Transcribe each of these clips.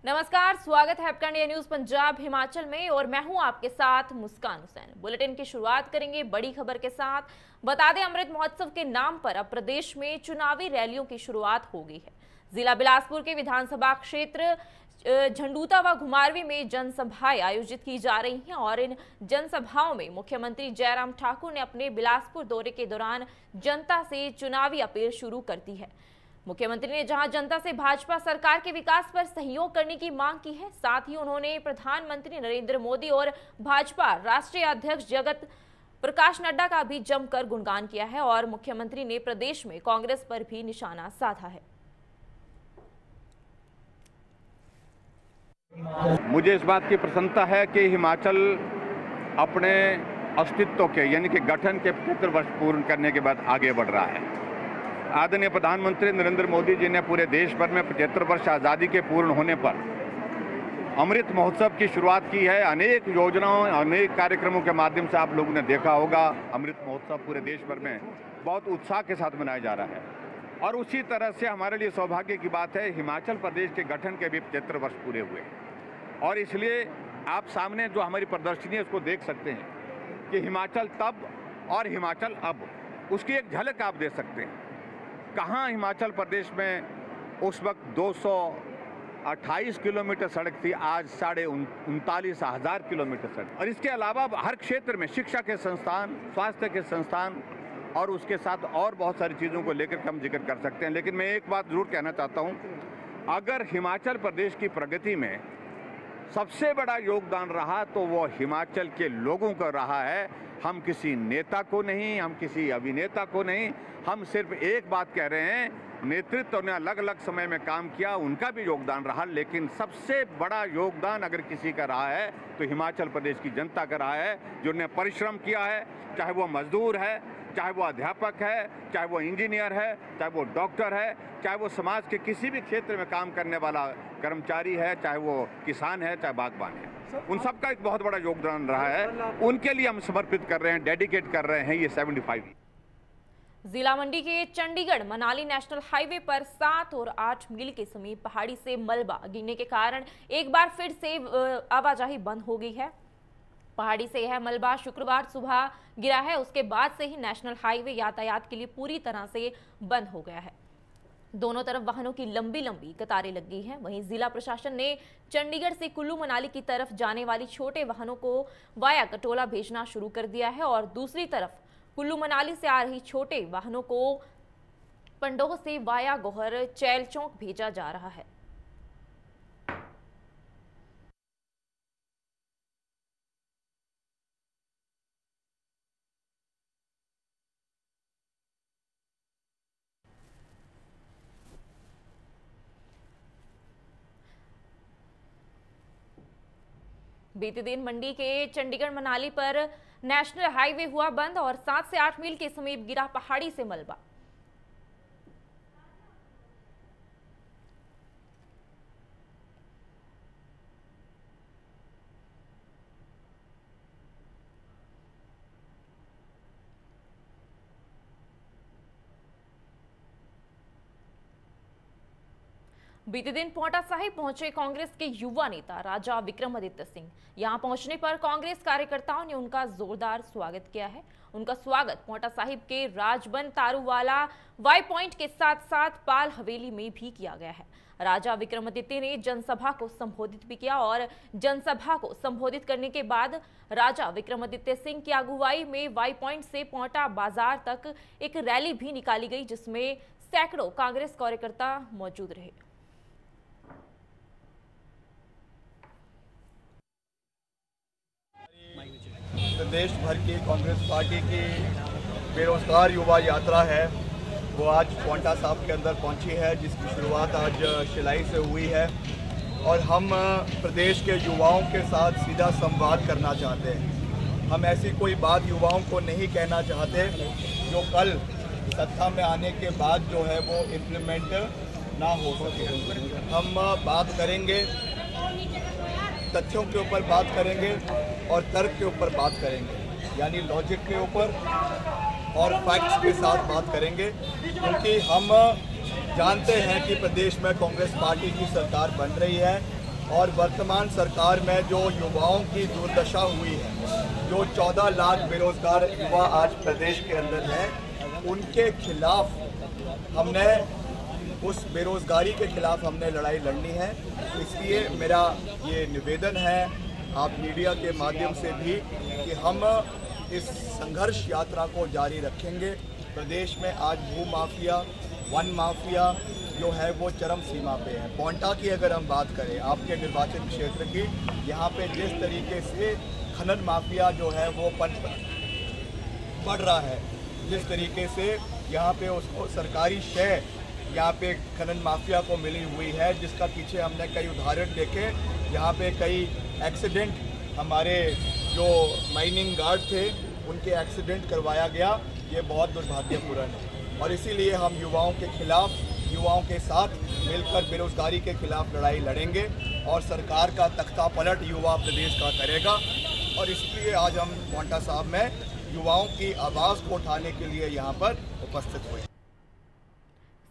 नमस्कार, स्वागत है आपका इंडिया न्यूज पंजाब हिमाचल में और मैं हूं आपके साथ मुस्कान हुसैन। बुलेटिन की शुरुआत करेंगे बड़ी खबर के साथ। बता दें, अमृत महोत्सव के नाम पर अब प्रदेश में चुनावी रैलियों की शुरुआत हो गई है। जिला बिलासपुर के विधानसभा क्षेत्र झंडूता व घुमारवी में जनसभाएं आयोजित की जा रही हैं और इन जनसभाओं में मुख्यमंत्री जयराम ठाकुर ने अपने बिलासपुर दौरे के दौरान जनता से चुनावी अपील शुरू कर दी है। मुख्यमंत्री ने जहां जनता से भाजपा सरकार के विकास पर सहयोग करने की मांग की है, साथ ही उन्होंने प्रधानमंत्री नरेंद्र मोदी और भाजपा राष्ट्रीय अध्यक्ष जगत प्रकाश नड्डा का भी जमकर गुणगान किया है और मुख्यमंत्री ने प्रदेश में कांग्रेस पर भी निशाना साधा है। मुझे इस बात की प्रसन्नता है कि हिमाचल अपने अस्तित्व के यानी कि गठन के 75 वर्ष पूर्ण करने के बाद आगे बढ़ रहा है। आदरणीय प्रधानमंत्री नरेंद्र मोदी जी ने पूरे देश भर में 75 वर्ष आज़ादी के पूर्ण होने पर अमृत महोत्सव की शुरुआत की है। अनेक योजनाओं, अनेक कार्यक्रमों के माध्यम से आप लोगों ने देखा होगा, अमृत महोत्सव पूरे देश भर में बहुत उत्साह के साथ मनाया जा रहा है। और उसी तरह से हमारे लिए सौभाग्य की बात है, हिमाचल प्रदेश के गठन के भी 75 वर्ष पूरे हुए और इसलिए आप सामने जो हमारी प्रदर्शनी है उसको देख सकते हैं कि हिमाचल तब और हिमाचल अब, उसकी एक झलक आप दे सकते हैं। कहाँ हिमाचल प्रदेश में उस वक्त 228 किलोमीटर सड़क थी, आज 39,500 किलोमीटर सड़क। और इसके अलावा हर क्षेत्र में शिक्षा के संस्थान, स्वास्थ्य के संस्थान और उसके साथ और बहुत सारी चीज़ों को लेकर हम जिक्र कर सकते हैं। लेकिन मैं एक बात जरूर कहना चाहता हूँ, अगर हिमाचल प्रदेश की प्रगति में सबसे बड़ा योगदान रहा तो वो हिमाचल के लोगों का रहा है। हम किसी नेता को नहीं, हम किसी अभिनेता को नहीं, हम सिर्फ एक बात कह रहे हैं, नेतृत्व ने अलग अलग समय में काम किया, उनका भी योगदान रहा, लेकिन सबसे बड़ा योगदान अगर किसी का रहा है तो हिमाचल प्रदेश की जनता का रहा है, जिन्होंने परिश्रम किया है। चाहे वो मजदूर है, चाहे वो अध्यापक है, चाहे वो इंजीनियर है, चाहे वो डॉक्टर है, चाहे वो समाज के किसी भी क्षेत्र में काम करने वाला कर्मचारी है, चाहे वो किसान है, चाहे बागबान है, उन सबका एक बहुत बड़ा योगदान रहा है। उनके लिए हम समर्पित कर रहे हैं, डेडिकेट कर रहे हैं ये 75। जिला मंडी के चंडीगढ़ मनाली नेशनल हाईवे पर 7 और 8 मील के समीप पहाड़ी से मलबा गिरने के कारण एक बार फिर से आवाजाही बंद हो गई है। पहाड़ी से यह मलबा शुक्रवार सुबह गिरा है, उसके बाद से ही नेशनल हाईवे यातायात के लिए पूरी तरह से बंद हो गया है। दोनों तरफ वाहनों की लंबी लंबी कतारें लग गई हैं। वहीं जिला प्रशासन ने चंडीगढ़ से कुल्लू मनाली की तरफ जाने वाली छोटे वाहनों को वाया कटोला भेजना शुरू कर दिया है और दूसरी तरफ कुल्लू मनाली से आ रही छोटे वाहनों को पंडोह से वाया गोहर चैल चौक भेजा जा रहा है। बीते दिन मंडी के चंडीगढ़ मनाली पर नेशनल हाईवे हुआ बंद और 7 से 8 मील के समीप गिरा पहाड़ी से मलबा। बीते दिन पांवटा साहिब पहुंचे कांग्रेस के युवा नेता राजा विक्रमादित्य सिंह। यहां पहुंचने पर कांग्रेस कार्यकर्ताओं ने उनका जोरदार स्वागत किया है। उनका स्वागत पांवटा साहिब के राजबन तारूवाला वाई पॉइंट के साथ साथ पाल हवेली में भी किया गया है। राजा विक्रमादित्य ने जनसभा को संबोधित भी किया और जनसभा को संबोधित करने के बाद राजा विक्रमादित्य सिंह की अगुवाई में वाई पॉइंट से पांवटा बाजार तक एक रैली भी निकाली गई, जिसमें सैकड़ों कांग्रेस कार्यकर्ता मौजूद रहे। देश भर की कांग्रेस पार्टी की बेरोजगार युवा यात्रा है, वो आज पांवटा साहिब के अंदर पहुंची है, जिसकी शुरुआत आज शिलाई से हुई है। और हम प्रदेश के युवाओं के साथ सीधा संवाद करना चाहते हैं। हम ऐसी कोई बात युवाओं को नहीं कहना चाहते जो कल सत्ता में आने के बाद जो है वो इम्प्लीमेंट ना हो सके। हम बात करेंगे, तथ्यों के ऊपर बात करेंगे और तर्क के ऊपर बात करेंगे, यानी लॉजिक के ऊपर और फैक्ट्स के साथ बात करेंगे, क्योंकि हम जानते हैं कि प्रदेश में कांग्रेस पार्टी की सरकार बन रही है और वर्तमान सरकार में जो युवाओं की दुर्दशा हुई है, जो 14 लाख बेरोजगार युवा आज प्रदेश के अंदर हैं, उनके खिलाफ हमने, उस बेरोजगारी के खिलाफ हमने लड़ाई लड़नी है। इसलिए मेरा ये निवेदन है आप मीडिया के माध्यम से भी कि हम इस संघर्ष यात्रा को जारी रखेंगे। प्रदेश में आज भू माफिया, वन माफिया जो है वो चरम सीमा पे है। पोंटा की अगर हम बात करें, आपके निर्वाचन क्षेत्र की, यहाँ पे जिस तरीके से खनन माफिया जो है वो बढ़ रहा है, जिस तरीके से यहाँ पे उसको सरकारी शय यहाँ पे खनन माफिया को मिली हुई है, जिसका पीछे हमने कई उदाहरण देखे। यहाँ पे कई एक्सीडेंट, हमारे जो माइनिंग गार्ड थे उनके एक्सीडेंट करवाया गया, ये बहुत दुर्भाग्यपूर्ण है। और इसीलिए हम युवाओं के खिलाफ, युवाओं के साथ मिलकर बेरोजगारी के खिलाफ लड़ाई लड़ेंगे और सरकार का तख्ता पलट युवा प्रदेश का करेगा। और इसलिए आज हम पोंटा साहब में युवाओं की आवाज़ को उठाने के लिए यहाँ पर उपस्थित हुए।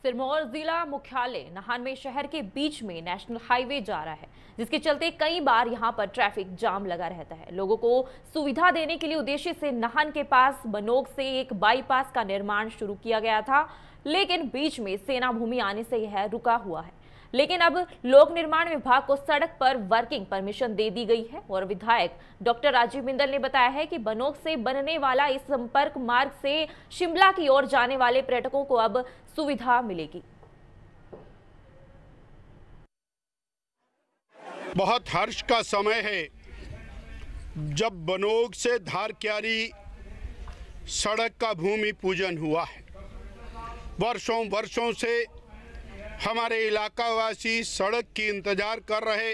सिरमौर जिला मुख्यालय नाहन में शहर के बीच में नेशनल हाईवे जा रहा है, जिसके चलते कई बार यहां पर ट्रैफिक जाम लगा रहता है। लोगों को सुविधा देने के लिए उद्देश्य से नाहन के पास बनोग से एक बाईपास का निर्माण शुरू किया गया था, लेकिन बीच में सेना भूमि आने से यह रुका हुआ है। लेकिन अब लोक निर्माण विभाग को सड़क पर वर्किंग परमिशन दे दी गई है और विधायक डॉक्टर राजीव बिंदल ने बताया है कि बनोग से बनने वाला इस संपर्क मार्ग से शिमला की ओर जाने वाले पर्यटकों को अब सुविधा मिलेगी। बहुत हर्ष का समय है जब बनोग से धारक्यारी सड़क का भूमि पूजन हुआ है। वर्षों वर्षों से हमारे इलाकावासी सड़क की इंतजार कर रहे।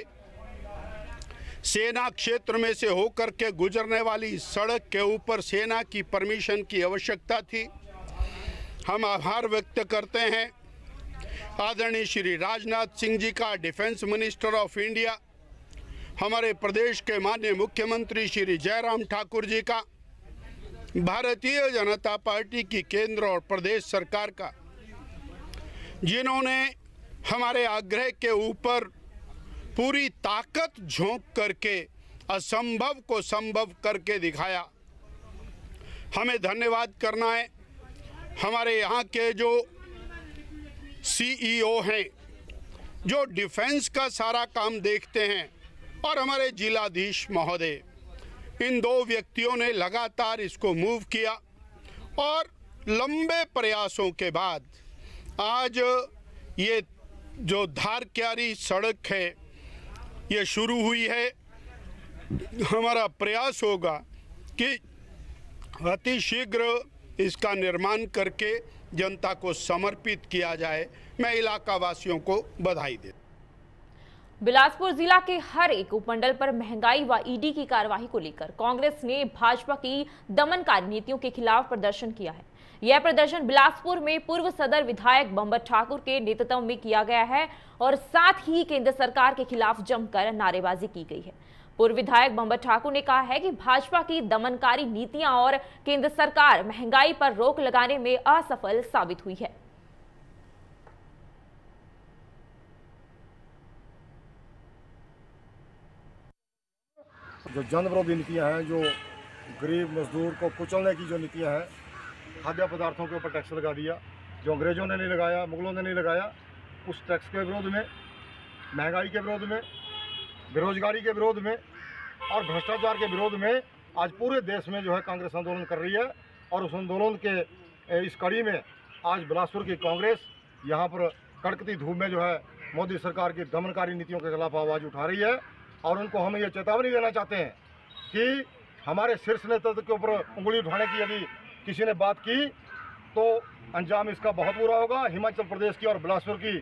सेना क्षेत्र में से होकर के गुजरने वाली सड़क के ऊपर सेना की परमिशन की आवश्यकता थी। हम आभार व्यक्त करते हैं आदरणीय श्री राजनाथ सिंह जी का, डिफेंस मिनिस्टर ऑफ इंडिया, हमारे प्रदेश के माननीय मुख्यमंत्री श्री जयराम ठाकुर जी का, भारतीय जनता पार्टी की केंद्र और प्रदेश सरकार का, जिन्होंने हमारे आग्रह के ऊपर पूरी ताकत झोंक करके असंभव को संभव करके दिखाया। हमें धन्यवाद करना है हमारे यहाँ के जो सीईओ हैं, जो डिफेंस का सारा काम देखते हैं, और हमारे जिलाधीश महोदय, इन दो व्यक्तियों ने लगातार इसको मूव किया और लंबे प्रयासों के बाद आज ये जो धारक्यारी सड़क है ये शुरू हुई है। हमारा प्रयास होगा कि अति शीघ्र इसका निर्माण करके जनता को समर्पित किया जाए। मैं इलाका वासियों को बधाई देता हूं। बिलासपुर जिला के हर एक उपमंडल पर महंगाई व ईडी की कार्यवाही को लेकर कांग्रेस ने भाजपा की दमनकारी नीतियों के खिलाफ प्रदर्शन किया है। यह प्रदर्शन बिलासपुर में पूर्व सदर विधायक बंबर ठाकुर के नेतृत्व में किया गया है और साथ ही केंद्र सरकार के खिलाफ जमकर नारेबाजी की गई है। पूर्व विधायक बंबर ठाकुर ने कहा है कि भाजपा की दमनकारी नीतियां और केंद्र सरकार महंगाई पर रोक लगाने में असफल साबित हुई है। जो जन विरोधी नीतियाँ हैं, जो गरीब मजदूर को कुचलने की जो नीतियाँ हैं, खाद्य पदार्थों के ऊपर टैक्स लगा दिया, जो अंग्रेज़ों ने नहीं लगाया, मुगलों ने नहीं लगाया, उस टैक्स के विरोध में, महंगाई के विरोध में, बेरोजगारी के विरोध में और भ्रष्टाचार के विरोध में आज पूरे देश में जो है कांग्रेस आंदोलन कर रही है। और उस आंदोलन के इस कड़ी में आज बिलासपुर की कांग्रेस यहाँ पर कड़कती धूप में जो है मोदी सरकार की दमनकारी नीतियों के खिलाफ आवाज़ उठा रही है। और उनको हम ये चेतावनी देना चाहते हैं कि हमारे शीर्ष नेतृत्व के ऊपर उंगली उठाने की यदि किसी ने बात की तो अंजाम इसका बहुत बुरा होगा। हिमाचल प्रदेश की और बिलासपुर की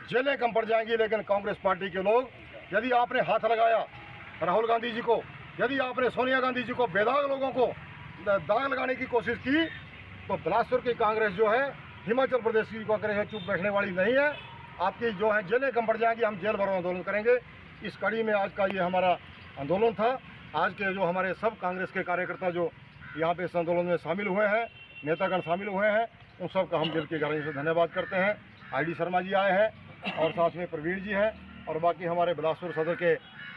जेलें कम पड़ जाएंगी। लेकिन कांग्रेस पार्टी के लोग, यदि आपने हाथ लगाया राहुल गांधी जी को, यदि आपने सोनिया गांधी जी को, बेदाग लोगों को दाग लगाने की कोशिश की, तो बिलासपुर की कांग्रेस जो है हिमाचल प्रदेश की कांग्रेस चुप बैठने वाली नहीं है। आपकी जो है जेलें कम पड़ जाएंगी। हम जेल भरो आंदोलन करेंगे। इस कड़ी में आज का ये हमारा आंदोलन था। आज के जो हमारे सब कांग्रेस के कार्यकर्ता जो यहाँ पे इस आंदोलन में शामिल हुए हैं, नेतागण शामिल हुए हैं, उन सब का हम दिल की गहराई से धन्यवाद करते हैं। आईडी शर्मा जी आए हैं और साथ में प्रवीण जी हैं और बाकी हमारे बिलासपुर सदर के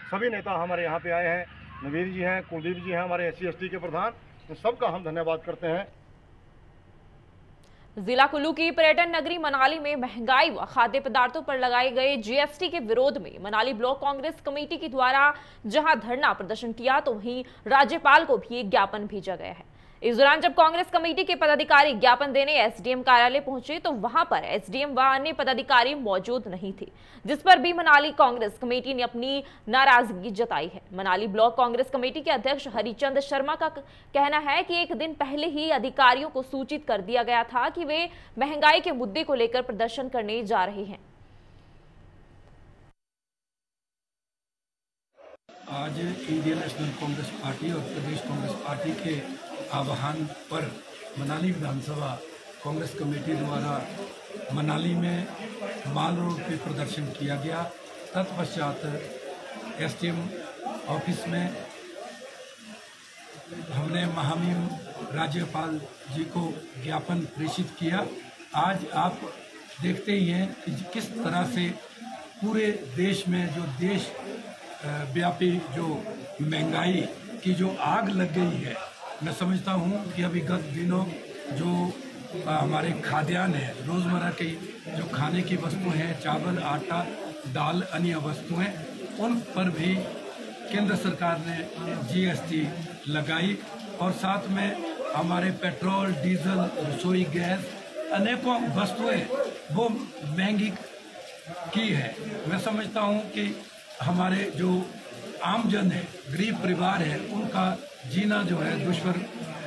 सभी नेता हमारे यहाँ पे आए हैं। नवीर जी हैं, कुलदीप जी हैं, हमारे SC/ST के प्रधान, इन सबका हम धन्यवाद करते हैं। जिला कुल्लू की पर्यटन नगरी मनाली में महंगाई व खाद्य पदार्थों पर लगाए गए GST के विरोध में मनाली ब्लॉक कांग्रेस कमेटी के द्वारा जहां धरना प्रदर्शन किया तो वहीं राज्यपाल को भी एक ज्ञापन भेजा गया है। इस दौरान जब कांग्रेस कमेटी के पदाधिकारी ज्ञापन देने SDM कार्यालय पहुंचे तो वहां पर SDM व अन्य पदाधिकारी मौजूद नहीं थे, जिस पर भी मनाली कांग्रेस कमेटी ने अपनी नाराजगी जताई है। मनाली ब्लॉक कांग्रेस कमेटी के अध्यक्ष हरिचंद शर्मा का कहना है कि एक दिन पहले ही अधिकारियों को सूचित कर दिया गया था कि वे महंगाई के मुद्दे को लेकर प्रदर्शन करने जा रहे हैं। आज इंडियन नेशनल कांग्रेस पार्टी और प्रदेश कांग्रेस पार्टी के आह्वान पर मनाली विधानसभा कांग्रेस कमेटी द्वारा मनाली में माल रोड पे प्रदर्शन किया गया। तत्पश्चात SDM ऑफिस में हमने महामहिम राज्यपाल जी को ज्ञापन प्रेषित किया। आज आप देखते ही हैं कि किस तरह से पूरे देश में जो देश व्यापी जो महंगाई की जो आग लग गई है, मैं समझता हूँ कि अभी गत दिनों जो हमारे खाद्यान्न है, रोज़मर्रा की जो खाने की वस्तुएं हैं, चावल, आटा, दाल, अन्य वस्तुएं, उन पर भी केंद्र सरकार ने GST लगाई और साथ में हमारे पेट्रोल, डीजल, रसोई गैस, अनेकों वस्तुएं वो महंगी की है। मैं समझता हूँ कि हमारे जो आमजन है, गरीब परिवार है, उनका जीना जो है दुश्वार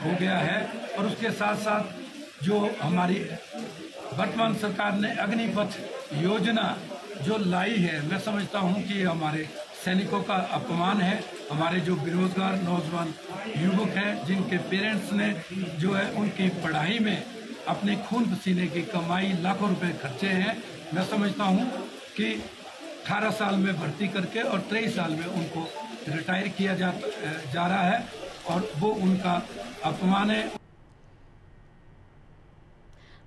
हो गया है। और उसके साथ साथ जो हमारी वर्तमान सरकार ने अग्निपथ योजना जो लाई है, मैं समझता हूँ कि हमारे सैनिकों का अपमान है। हमारे जो बेरोजगार नौजवान युवक हैं, जिनके पेरेंट्स ने जो है उनकी पढ़ाई में अपने खून पसीने की कमाई लाखों रुपए खर्चे हैं, मैं समझता हूँ कि 18 साल में भर्ती करके और 23 साल में उनको रिटायर किया जा रहा है और वो उनका अपमान है।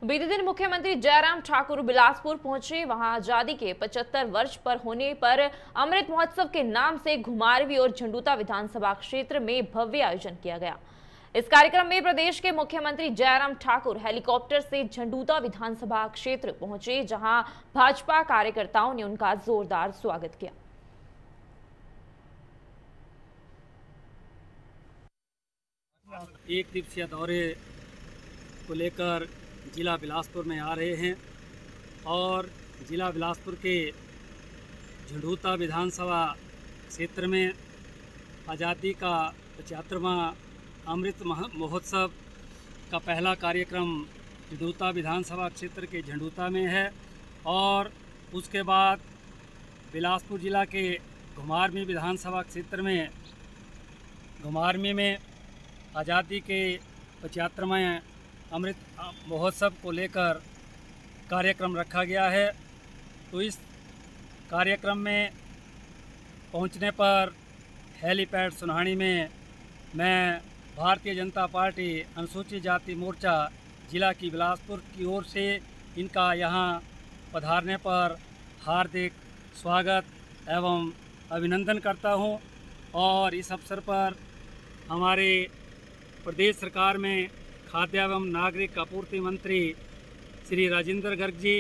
बीते दिन मुख्यमंत्री जयराम ठाकुर बिलासपुर पहुंचे। वहां आजादी के 75 वर्ष पर होने पर अमृत महोत्सव के नाम से घुमारवी और झंडूता विधानसभा क्षेत्र में भव्य आयोजन किया गया। इस कार्यक्रम में प्रदेश के मुख्यमंत्री जयराम ठाकुर हेलीकॉप्टर से झंडूता विधानसभा क्षेत्र पहुंचे, जहां भाजपा कार्यकर्ताओं ने उनका जोरदार स्वागत किया। एक दिवसीय दौरे को लेकर जिला बिलासपुर में आ रहे हैं और जिला बिलासपुर के झंडूता विधानसभा क्षेत्र में आज़ादी का 75वां अमृत महोत्सव का पहला कार्यक्रम झंडूता विधानसभा क्षेत्र के झंडूता में है और उसके बाद बिलासपुर जिला के घुमारवी विधानसभा क्षेत्र में घुमारवी में आज़ादी के 75वें अमृत महोत्सव को लेकर कार्यक्रम रखा गया है। तो इस कार्यक्रम में पहुंचने पर हेलीपैड सुनहानी में मैं भारतीय जनता पार्टी अनुसूचित जाति मोर्चा जिला की बिलासपुर की ओर से इनका यहां पधारने पर हार्दिक स्वागत एवं अभिनंदन करता हूं। और इस अवसर पर हमारे प्रदेश सरकार में खाद्य एवं नागरिक आपूर्ति मंत्री श्री राजेंद्र गर्ग जी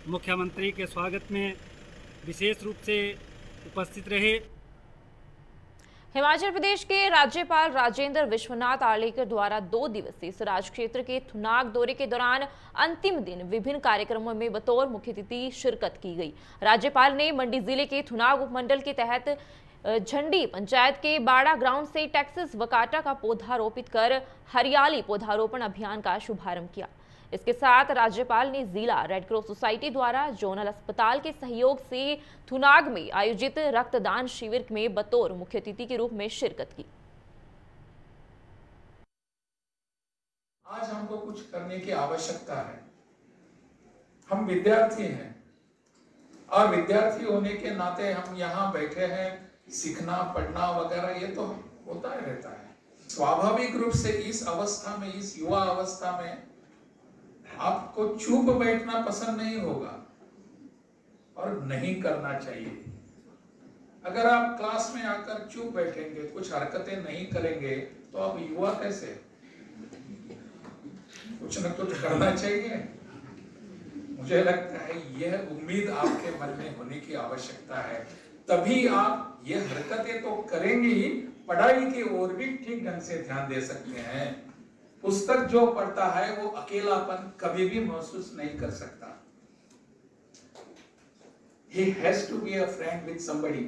मुख्यमंत्री के स्वागत में विशेष रूप से उपस्थित रहे। हिमाचल प्रदेश के राज्यपाल राजेंद्र विश्वनाथ आर्लेकर द्वारा 2 दिवसीय स्वराज क्षेत्र के थुनाग दौरे के दौरान अंतिम दिन विभिन्न कार्यक्रमों में बतौर मुख्य अतिथि शिरकत की गई। राज्यपाल ने मंडी जिले के थुनाग उपमंडल के तहत झंडी पंचायत के बाड़ा ग्राउंड से टैक्सिस वकाटा का पौधा रोपित कर हरियाली पौधारोपण अभियान का शुभारंभ किया। इसके साथ राज्यपाल ने जिला रेड क्रॉस सोसाइटी द्वारा जोनल अस्पताल के सहयोग से थुनाग में आयोजित रक्तदान शिविर में बतौर मुख्य अतिथि के रूप में शिरकत की। आज हमको कुछ करने की आवश्यकता है। हम विद्यार्थी हैं और विद्यार्थी होने के नाते हम यहाँ बैठे हैं। सीखना पढ़ना वगैरह ये तो होता ही रहता है। स्वाभाविक रूप से इस अवस्था में, इस युवा अवस्था में आपको चुप बैठना पसंद नहीं होगा और नहीं करना चाहिए। अगर आप क्लास में आकर चुप बैठेंगे, कुछ हरकतें नहीं करेंगे, तो आप युवा कैसे? कुछ न कुछ करना चाहिए। मुझे लगता है यह उम्मीद आपके मन में होने की आवश्यकता है, तभी आप ये हरकतें तो करेंगे ही, पढ़ाई की ओर भी ठीक ढंग से ध्यान दे सकते हैं। पुस्तक जो पढ़ता है वो अकेलापन कभी भी महसूस नहीं कर सकता। He has to be a friend with somebody।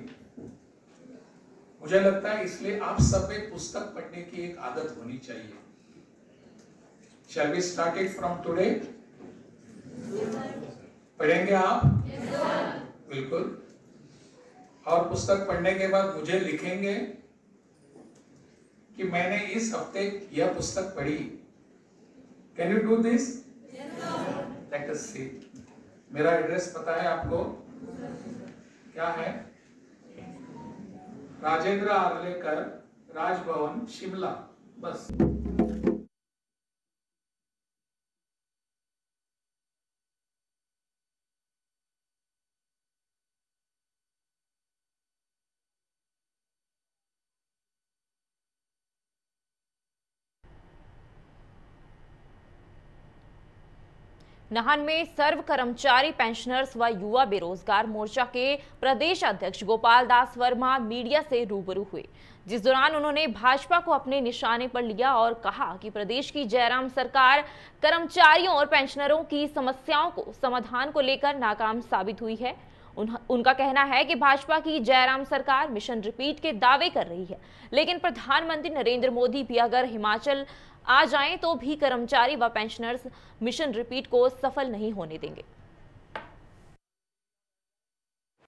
मुझे लगता है इसलिए आप सब में पुस्तक पढ़ने की एक आदत होनी चाहिए। Shall we start it from today? पढ़ेंगे आप? बिल्कुल। और पुस्तक पढ़ने के बाद मुझे लिखेंगे कि मैंने इस हफ्ते यह पुस्तक पढ़ी। Can you do this? Let us see। मेरा एड्रेस पता है आपको? क्या है? राजेंद्र आर्लेकर, राजभवन, शिमला। बस। नाहन में सर्व कर्मचारी पेंशनर्स व युवा बेरोजगार मोर्चा के प्रदेश अध्यक्ष गोपाल दास वर्मा मीडिया से रूबरू हुए, जिस दौरान उन्होंने भाजपा को अपने निशाने पर लिया और कहा कि प्रदेश की जयराम सरकार कर्मचारियों और पेंशनरों की समस्याओं को समाधान को लेकर नाकाम साबित हुई है। उनका कहना है कि भाजपा की जयराम सरकार मिशन रिपीट के दावे कर रही है, लेकिन प्रधानमंत्री नरेंद्र मोदी भी अगर हिमाचल आ जाएं तो भी कर्मचारी व पेंशनर्स मिशन रिपीट को सफल नहीं होने देंगे।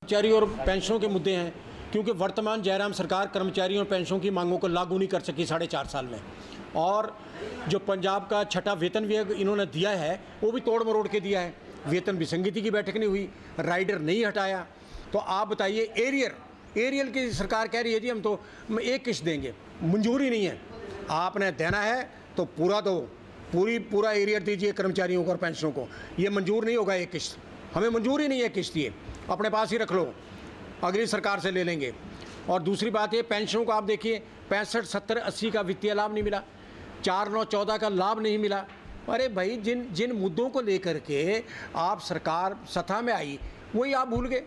कर्मचारी और पेंशनों के मुद्दे हैं, क्योंकि वर्तमान जयराम सरकार कर्मचारियों और पेंशनों की मांगों को लागू नहीं कर सकी 4.5 साल में, और जो पंजाब का छठा वेतन विभाग इन्होंने दिया है वो भी तोड़ मरोड़ के दिया है। वेतन विसंगति की बैठक नहीं हुई, राइडर नहीं हटाया। तो आप बताइए, एरियल की सरकार कह रही है जी हम तो एक किस्त देंगे, मंजूरी नहीं है। आपने देना है तो पूरा दो, पूरा एरियर दीजिए कर्मचारियों को और पेंशनों को। ये मंजूर नहीं होगा एक किस्त, हमें मंजूर ही नहीं है किस्त, ये अपने पास ही रख लो, अगली सरकार से ले लेंगे। और दूसरी बात ये, पेंशनों को आप देखिए 65, 70, 80 का वित्तीय लाभ नहीं मिला, 4, 9, 14 का लाभ नहीं मिला। अरे भाई, जिन मुद्दों को लेकर के आप सरकार सत्ता में आई वही आप भूल गए,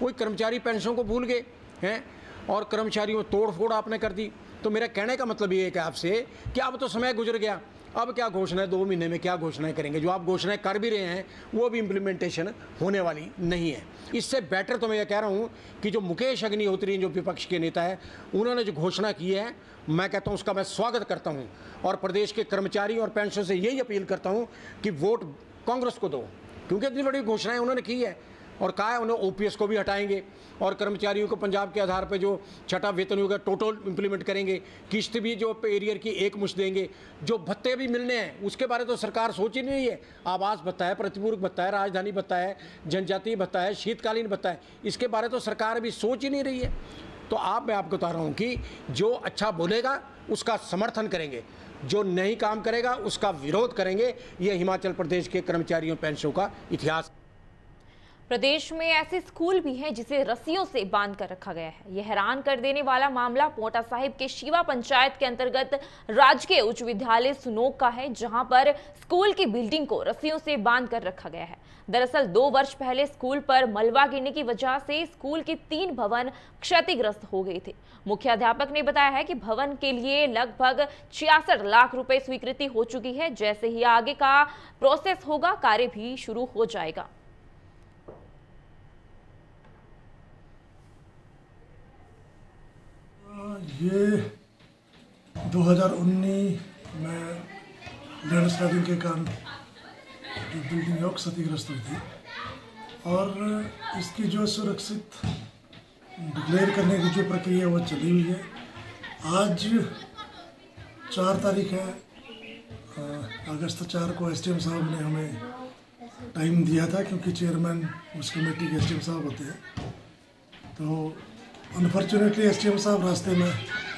वही कर्मचारी पेंशनों को भूल गए हैं, और कर्मचारियों में तोड़ फोड़ आपने कर दी। तो मेरा कहने का मतलब ये है कि आपसे कि अब तो समय गुजर गया, अब क्या घोषणाएं 2 महीने में क्या घोषणाएं करेंगे? जो आप घोषणाएं कर भी रहे हैं वो भी इम्प्लीमेंटेशन होने वाली नहीं है। इससे बेटर तो मैं ये कह रहा हूँ कि जो मुकेश अग्निहोत्री जो विपक्ष के नेता है, उन्होंने जो घोषणा की है, मैं कहता हूँ उसका मैं स्वागत करता हूँ, और प्रदेश के कर्मचारी और पेंशनर से यही अपील करता हूँ कि वोट कांग्रेस को दो, क्योंकि इतनी बड़ी घोषणाएं उन्होंने की है। और कहा है उन्हें OPS को भी हटाएंगे, और कर्मचारियों को पंजाब के आधार पर जो छठा वेतन होगा टोटल इंप्लीमेंट करेंगे, किस्त भी जो एरियर की एक मुश्त देंगे, जो भत्ते भी मिलने हैं उसके बारे तो सरकार सोच ही नहीं है। आवास भत्ता है, प्रतिपूरक भत्ता है, राजधानी भत्ता है, जनजातीय भत्ता है, शीतकालीन भत्ता है, इसके बारे तो सरकार अभी सोच ही नहीं रही है। तो मैं आपको बता रहा हूँ कि जो अच्छा बोलेगा उसका समर्थन करेंगे, जो नहीं काम करेगा उसका विरोध करेंगे। ये हिमाचल प्रदेश के कर्मचारियों पेंशनों का इतिहास। प्रदेश में ऐसे स्कूल भी हैं जिसे रस्सियों से बांध कर रखा गया है। यह हैरान कर देने वाला मामला पोटा साहिब के शिवा पंचायत के अंतर्गत राजकीय उच्च विद्यालय सुनोक का है, जहां पर स्कूल की बिल्डिंग को रस्सियों से बांध कर रखा गया है। दरअसल 2 वर्ष पहले स्कूल पर मलबा गिरने की वजह से स्कूल के 3 भवन क्षतिग्रस्त हो गए थे। मुख्याध्यापक ने बताया है कि भवन के लिए लगभग 66 लाख रुपए स्वीकृति हो चुकी है। जैसे ही आगे का प्रोसेस होगा, कार्य भी शुरू हो जाएगा। ये 2019 में लैंडस्लाइडिंग के कारण जो बिल्डिंग है वो क्षतिग्रस्त हुई थी, और इसकी जो सुरक्षित डिक्लेयर करने की जो प्रक्रिया है वो चली हुई है। आज 4 तारीख है, अगस्त 4 को SDM साहब ने हमें टाइम दिया था, क्योंकि चेयरमैन उस कमेटी के SDM साहब होते हैं। तो अनफॉर्चुनेटली SDM साहब रास्ते में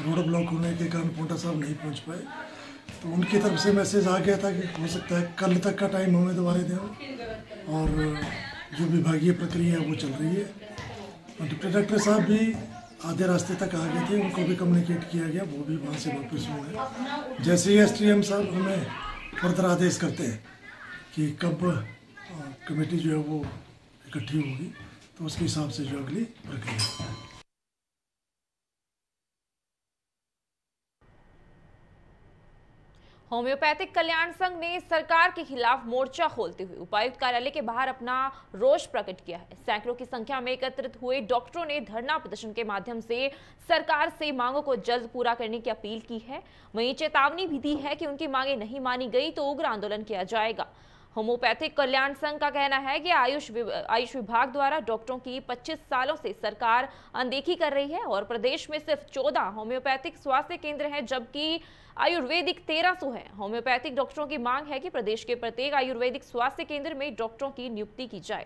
रोड ब्लॉक होने के कारण पोटा साहब नहीं पहुंच पाए। तो उनकी तरफ से मैसेज आ गया था कि हो सकता है कल तक का टाइम हमें दोबारा दें, और जो विभागीय प्रक्रिया है वो चल रही है। और डिप्टी कलेक्टर साहब भी आधे रास्ते तक आ गए थे, उनको भी कम्युनिकेट किया गया, वो भी वहाँ से वापस हुए। जैसे ही SDM साहब हमें फर्दर आदेश करते हैं कि कब कमेटी जो है वो इकट्ठी होगी, तो उसके हिसाब से जो अगली प्रक्रिया। होम्योपैथिक कल्याण संघ ने सरकार के खिलाफ मोर्चा खोलते हुए उपायुक्त कार्यालय के बाहर अपना रोष प्रकट किया है। सैकड़ों की संख्या में एकत्रित हुए डॉक्टरों ने धरना प्रदर्शन के माध्यम से सरकार से मांगों को जल्द पूरा करने की अपील की है। वहीं चेतावनी भी दी है कि उनकी मांगें नहीं मानी गई तो उग्र आंदोलन किया जाएगा। होम्योपैथिक कल्याण संघ का कहना है कि आयुष विभाग द्वारा डॉक्टरों की 25 सालों से सरकार अनदेखी कर रही है और प्रदेश में सिर्फ 14 होम्योपैथिक स्वास्थ्य केंद्र हैं, जबकि आयुर्वेदिक 1300 है। होम्योपैथिक डॉक्टरों की मांग है कि प्रदेश के प्रत्येक आयुर्वेदिक स्वास्थ्य केंद्र में डॉक्टरों की नियुक्ति की जाए।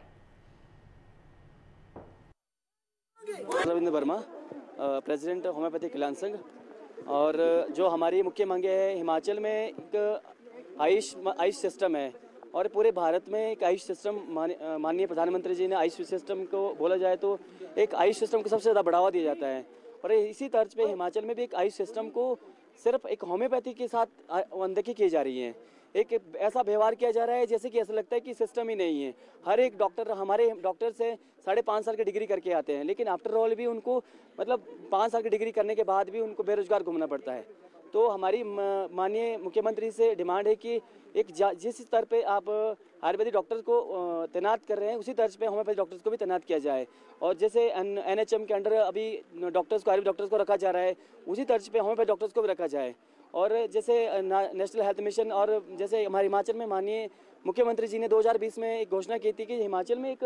रविंद्र वर्मा, प्रेसिडेंट होम्योपैथिक कल्याण संघ। और जो हमारी मुख्य मांगे है, हिमाचल में एक आयुष सिस्टम है और पूरे भारत में एक आयुष सिस्टम, माननीय प्रधानमंत्री जी ने आयुष सिस्टम को बोला जाए तो एक आयुष सिस्टम को सबसे ज़्यादा बढ़ावा दिया जाता है। और इसी तर्ज पे हिमाचल में भी एक आयुष सिस्टम को सिर्फ एक होम्योपैथी के साथ अनदेखी की जा रही है। एक ऐसा व्यवहार किया जा रहा है जैसे कि ऐसा लगता है कि सिस्टम ही नहीं है। हर एक डॉक्टर, हमारे डॉक्टर से 5.5 साल की डिग्री करके आते हैं, लेकिन आफ्टर ऑल भी उनको 5 साल की डिग्री करने के बाद भी उनको बेरोजगार घूमना पड़ता है। तो हमारी माननीय मुख्यमंत्री से डिमांड है कि जिस स्तर पे आप आयुर्वेदिक डॉक्टर्स को तैनात कर रहे हैं, उसी तर्ज पे होम्योपैथी डॉक्टर्स को भी तैनात किया जाए। और जैसे NHM के अंडर अभी डॉक्टर्स को, आयुर्वेदिक डॉक्टर्स को रखा जा रहा है, उसी तर्ज पे होम्योपैथी डॉक्टर्स को भी रखा जाए। और जैसे नेशनल हेल्थ मिशन और जैसे हमारे हिमाचल में माननीय मुख्यमंत्री जी ने 2020 में एक घोषणा की थी कि हिमाचल में एक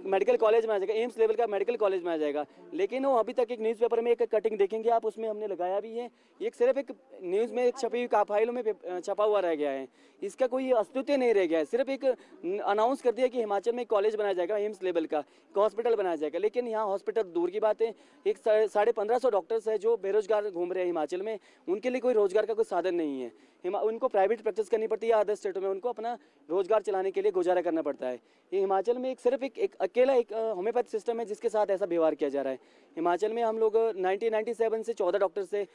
मेडिकल कॉलेज में आ जाएगा, एम्स लेवल का मेडिकल कॉलेज में आ जाएगा, लेकिन वो अभी तक एक न्यूज़पेपर में एक कटिंग देखेंगे आप, उसमें हमने लगाया भी है, एक सिर्फ एक न्यूज़ में एक छपी हुई फाइलों में छपा हुआ रह गया है, इसका कोई अस्तित्व नहीं रह गया है। सिर्फ एक अनाउंस कर दिया कि हिमाचल में एक कॉलेज बनाया जाएगा, एम्स लेवल का एक हॉस्पिटल बनाया जाएगा, लेकिन यहाँ हॉस्पिटल दूर की बात है। एक 1550 डॉक्टर्स है जो बेरोजगार घूम रहे हैं हिमाचल में, उनके लिए कोई रोजगार का कोई साधन नहीं है। उनको प्राइवेट प्रैक्टिस करनी पड़ती है, अदर स्टेटों में उनको अपना रोजगार चलाने के लिए गुजारा करना पड़ता है। ये हिमाचल में सिर्फ एक अकेला एक होम्योपैथी सिस्टम है जिसके साथ ऐसा व्यवहार किया जा रहा है। हिमाचल में हम लोग 1997 से 14 डॉक्टर से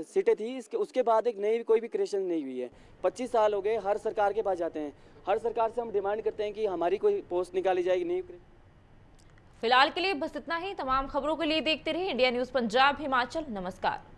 सीटें थी, उसके बाद एक नई कोई भी क्रिएशन नहीं हुई है। 25 साल हो गए, हर सरकार के पास जाते हैं, हर सरकार से हम डिमांड करते हैं कि हमारी कोई पोस्ट निकाली जाएगी। नहीं, फिलहाल के लिए बस इतना ही। तमाम खबरों के लिए देखते रहिए इंडिया न्यूज़ पंजाब हिमाचल। नमस्कार।